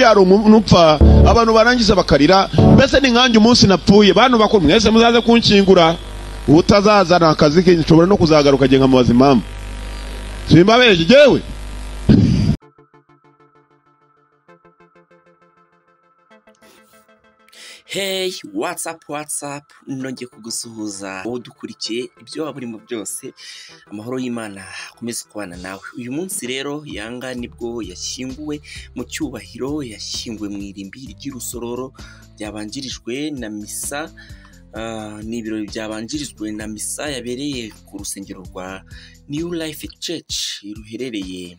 hari umuntu upfa abantu barangiza bakarira mbese ni nkanjye umunsi napfuye bantu bakuru mwese muzaze kunshyingura utazazana akazi ke nshobora no kuzagaruka agenga mubaza impamvu simbabeje jewe. Hey, what's up? Nongeye kugusuhuza wowe dukurikiye ibyo waba urimo byose, amahoro y'Imana akomeze kubana nawe. Uyu munsi rero Yanga nibwo yashyinguwe mu cyubahiro, yashyinguwe mu irimbi ry'Irusororo, byabanjirijwe na misa. Ni ibirori byabanjirijwe na misa yabereye ku rusengero rwa New Life Church ruherereye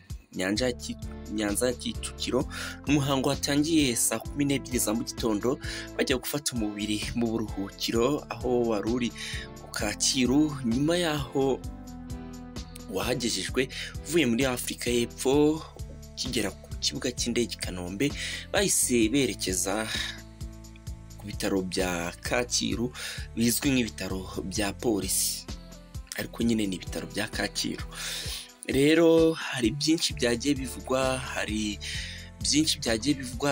Nyanza ya Kicukiro. Umuhango watangiye saa 12 za mu gitondo, bajya gufata umubiri mu buruhukiro aho waruri ku Kacyiru. Nyuma yaho wahagejejwe uvuye muri Afurika y'Epfo kigera ku kibuga cy'indege Kanombe, bahise berekeza ku bitaro bya Kacyiru bizwi nk'ibitaro bya polisi, ariko nyine ni ibitaro bya Kacyiru. Rero hari byinshi byagiye bivugwa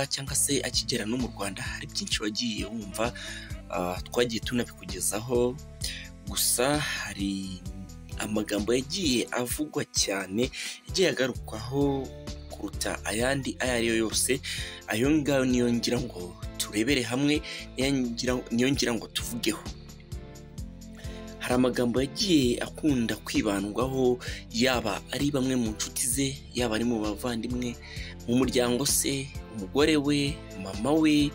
cyangwa se akigera no mu Rwanda hari byinshi wagiye wumva, twagiye tunabikugezaho. Gusa hari amagambo yagiye avugwa cyane, yagiye agarukwaho kuruta ayandi ayo ari yo yose. Ayo ngayo niyo ngira ngo turebere hamwe, niyo ngira ngo tuvugeho. Hari amagambo yagiye akunda kwibandwaho, yaba ari bamwe mu nshuti ze, yaba ari mu bavandimwe, mu muryango se, umugore we, mama we,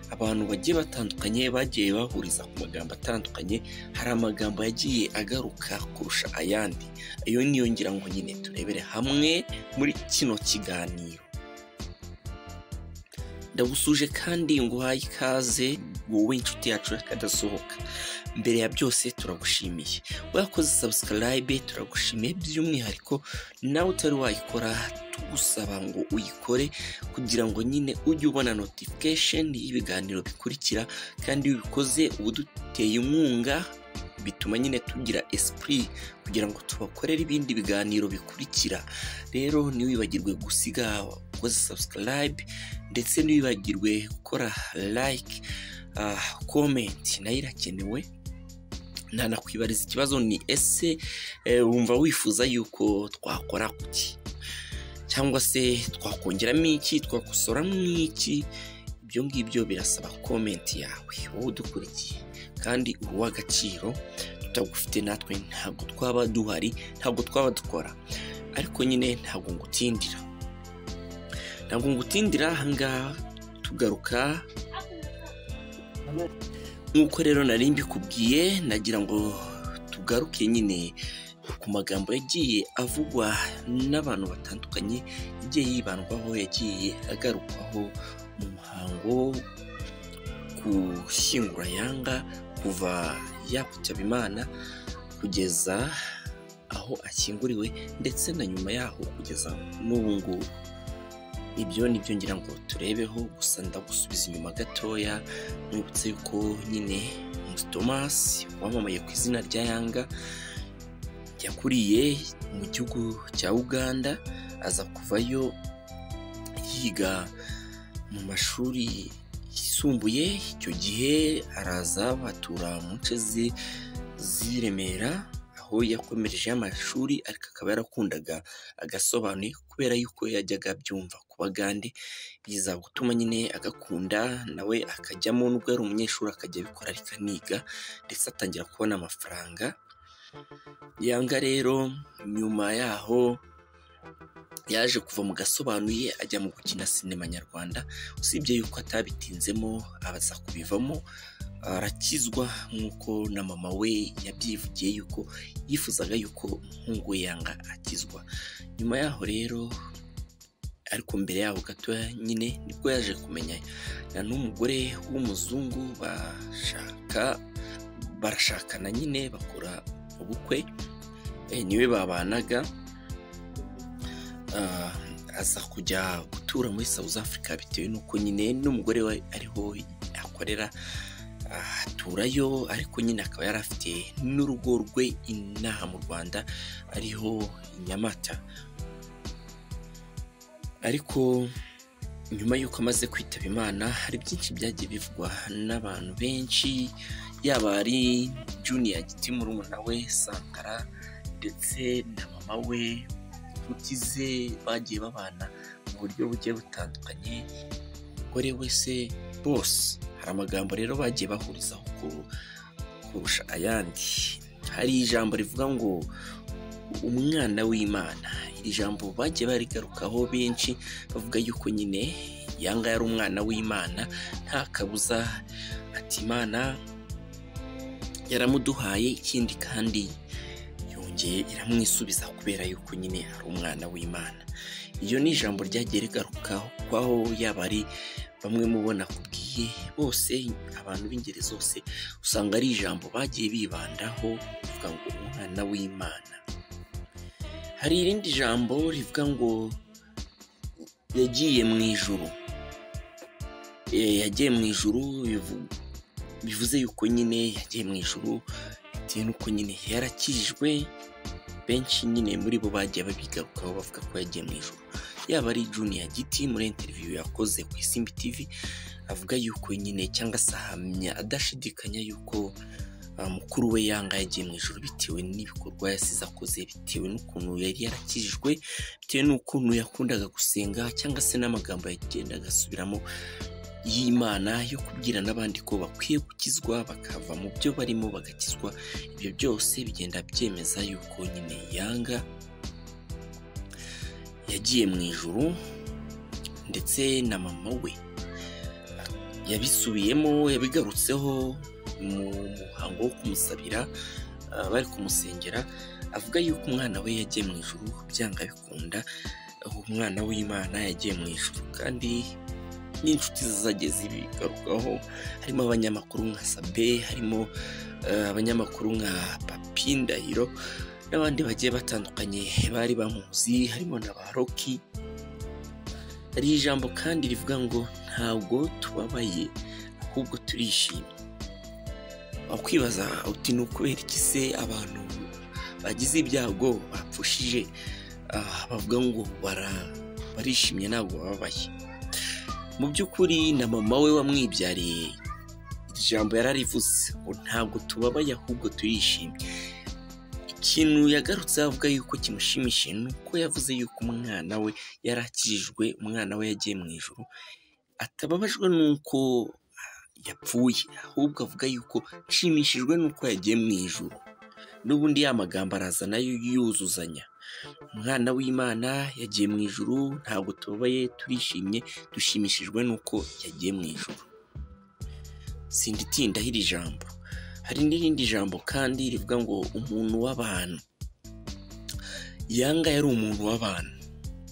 abantu bagiye batandukanye bagiye bahuriza ku magambo atandukanye. Hari amagambo yagiye agaruka kurusha ayandi, ayo niyo ngira ngo nyine turebere hamwe muri kino kiganiro. Ndagusuje kandi nguhaye ikaze wowe inshuti yacu yakadasohoka. Mbere ya byose turagushimiye wakoze subscribe, turagushimiye by'umwihariko nawe utari wayikora, tugusaba ngo uyikore kugira ngo nyine ujye ubona notification y'ibiganiro bikurikira, kandi iyo ubikoze uba duteye inkunga, bituma nyine tugira esprit kugira ngo tubakorere ibindi biganiro bikurikira. Rero ntiwibagirwe gusiga ukoze subscribe, ndetse ntiwibagirwe gukora like, comment nayo irakenewe. Nanakwibariza ikibazo, ni ese wumva wifuza yuko twakora kuki, cyangwa se twakongeramo iki, twakosoramo iki? Ibyo ngibyo birasaba comment yawe wowe udukurikiye, kandi uw'agaciro. Tutagufite natwe ntabwo twaba duhari, ntabwo twaba dukora. Ariko nyine ntabwo ngutindira ahangaha tugaruka. Nk'uko rero nari mbikubwiye, nagira ngo tugaruke nyine ku magambo yagiye avugwa n'abantu batandukanye, yagiye yibandwaho, yagiye agarukwaho mu muhango gushyingura Yanga, kuva yakwitaba Imana kugeza aho ashyinguriwe, ndetse na nyuma yaho kugeza n'ubu ngubu. Ibyo nibyo ngira ngo turebeho. Gusa ndagusubiza inyuma gatoya, nibutse yuko nyine Thomas wamamaye ku izina rya Yanga yakuriye mu gihugu cya Uganda, aza kuvayo yiga mu mashuri yisumbuye. Icyo gihe araza batura mu nce z'i Remera, aho yakomereje amashuri, ariko akaba yarakundaga agasobanuye kubera yuko yajyaga byumva ku Bagande, biza gutuma nyine agakunda nawe akajyamo. Nubwo yari umunyeshuri akajya abikora ariko aniga, ndetse atangira kubona amafaranga. Yanga rero nyuma yaho yaje kuva mu gasobanuye ajya mu gukina sinema nyarwanda, usibye yuko atabitinzemo, abaza kubivamo, arakizwa nk'uko na mama we yabyivugiye yuko yifuzaga yuko umuhungu we Yanga akizwa. Nyuma yaho rero, ariko mbere yaho gato nyine, nibwo yaje kumenya n'umugore w'umuzungu, barashakana nyine bakora ubukwe, niwe babanaga. Aza kujya gutura muri South Africa bitewe n'uko nyine n'umugore we ariho akorera, aturayo. Ariko nyine akaba yari afite n'urugo rwe inaha mu Rwanda, ariho i Nyamata. Ariko nyuma y'uko amaze kwitaba Imana hari byinshi byagiye bivugwa n'abantu benshi, yaba ari Junior Giti murumuna we Sankara ndetse na mama we, inshuti ze bagiye babana mu buryo bugiye butandukanye, umugore we se, bose hari amagambo rero bagiye bahurizaho kurusha ayandi. Hari ijambo rivuga ngo umwana w'Imana. Iri jambo bagiye barigarukaho benshi bavuga yuko nyine Yanga yari umwana w'Imana, nta kabuza, ati Imana yaramuduhaye, ikindi kandi yongeye iramwisubiza kubera yuko nyine ari umwana w'Imana. Iyo ni ijambo ryagiye rigarukaho, yaba ari bamwe mubona kubwiye, bose abantu b'ingeri zose usanga ari ijambo bagiye bibandaho rivuga ngo umwana w'Imana. Hari irindi jambo rivuga ngo yagiye mu ijuru. Yagiye mu ijuru bivuze yuko nyine yagiye mu ijuru bitewe n'uko nyine yarakijijwe. Benshi nyine muri bo bagiye babigarukaho bavuga ko yagiye mu ijuru. Yaba ari Junior Giti muri interview yakoze ku Isimbi TV avuga yuko nyine cyangwa se ahamya adashidikanya yuko mukuru we Yanga yagiye mu ijuru bitewe n'ibikorwa yasize akoze, bitewe n'ukuntu yari yarakijijwe, bitewe n'ukuntu yakundaga gusenga cyangwa se n'amagambo yagendaga asubiramo y'Imana yo kubwira n'abandi ko bakwiye gukizwa bakava mu byo barimo bagakizwa. Ibyo byose bigenda byemeza yuko nyine Yanga yagiye mu ijuru, ndetse na mama we yabisubiyemo, yabigarutseho mu muhango wo kumusabira, bari kumusengera, avuga yuko umwana we yagiye mu ijuru byanga bikunda, umwana w'Imana yagiye mu ijuru. Kandi n'inshuti zagiye zibigarukaho, harimo abanyamakuru nka Sabe, harimo abanyamakuru nka Papi Ndahiro n'abandi bagiye batandukanye bari bamuzi, harimo na ba Rocky. Hari ijambo kandi rivuga ngo ntabwo tubabaye ahubwo turishimye. Wakwibaza uti ni ukubera iki se abantu bagize ibyago bapfushije bavuga ngo barishimye ntabwo bababaye? Mu by'ukuri na mama we wamwibyariye iri jambo yararivuze ngo ntabwo tubabaye ahubwo turishimye. Ikintu yagarutse avuga yuko kimushimishije nuko yavuze yuko umwana we yarakijijwe, umwana we yagiye mu ijuru, atababajwe nuko yapfuye, ahubwo avuga yuko nshimishijwe nuko yagiye mu ijuru. N'ubundi ya magambo araza nayo yuzuzanya. Umwana w'Imana yagiye mu ijuru, ntabwo tubabaye turishimye, dushimishijwe nuko yagiye mu ijuru. Sinditindaho iri jambo. Hari n'irindi jambo kandi rivuga ngo umuntu w'abantu. Yanga yari umuntu w'abantu,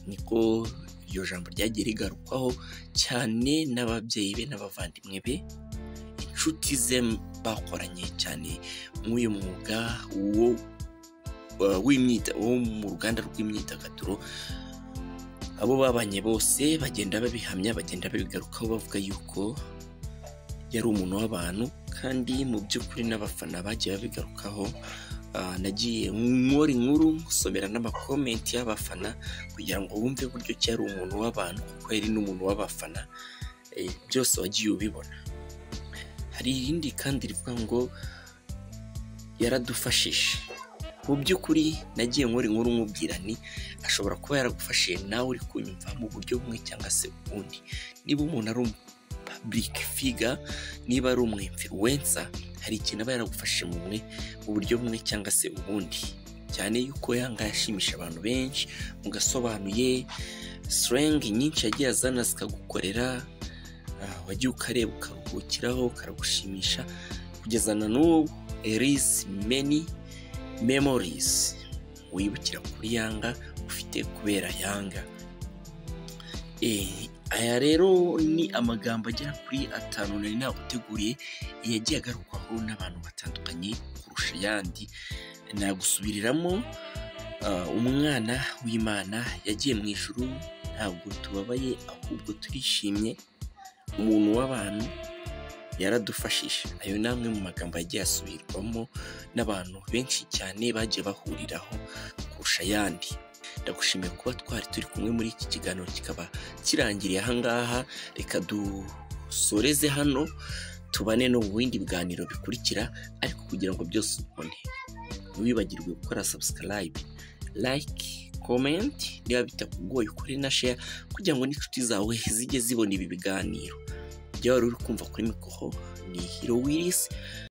niko iryo jambo ryagiye rigarukwaho cyane n'ababyeyi be n'abavandimwe be, inshuti ze bakoranye cyane mw'uyu mwuga wo mu ruganda rw'imyidagaduro. Abo babanye bose bagenda babihamya, bagenda babigarukaho bavuga yuko yari umuntu w'abantu. Kandi mu by'ukuri n'abafana bagiye babigarukaho. Nagiye nkora inkuru musomera n'amakomenti y'abafana kugira ngo wumve buryo ki ari umuntu w'abantu, kuko yari n'umuntu w'abafana. Byose wagiye ubibona. Hari irindi kandi rivuga ngo yaradufashije. Mu by'ukuri nagiye nkora inkuru nkubwira ni ashobora kuba yaragufashije nawe uri kunyumva mu buryo bumwe cyangwa se ubundi. Niba umuntu ari public figure, niba ari umwinfluencer, hari ikintu aba yaragufashije mu buryo bumwe cyangwa se ubundi. Cyane yuko Yanga yashimisha abantu benshi, mugasobanuye slang nyinshi yagiye azana zikagukorera, wagiye ukareba ukaruhukiraho ukaragushimisha, kugeza na n'ubu there is many memories wibukira kuri Yanga ufite kubera Yanga. Aya rero ni amagambo agera kuri 5 nari naguteguriye, yagiye agarukwaho n'abantu batandukanye kurusha yandi. Nagusubiriramo, umwana w'Imana yagiye mu ijuru, ntabwo tubabaye ahubwo turishimye, umuntu w'abantu yaradufashije. Ayo namwe mu magambo yagiye asubirwamo n'abantu benshi cyane bagiye bahuriraho kurusha yandi. ndagushimiye kuba twari turi kumwe muri iki kiganiro kikaba kirangiriye ahangaha. Reka dusoreze hano tubane no mu bindi biganiro bikurikira, ariko kugira ngo byose ubone ntiwibagirwe gukora subscribe, like, comment, niba bitakugoye ukore na share kugira ngo n'inshuti zawe zijye zibona ibi biganiro. Jya wari uri kumva kuri mikoro ni Hero Willis.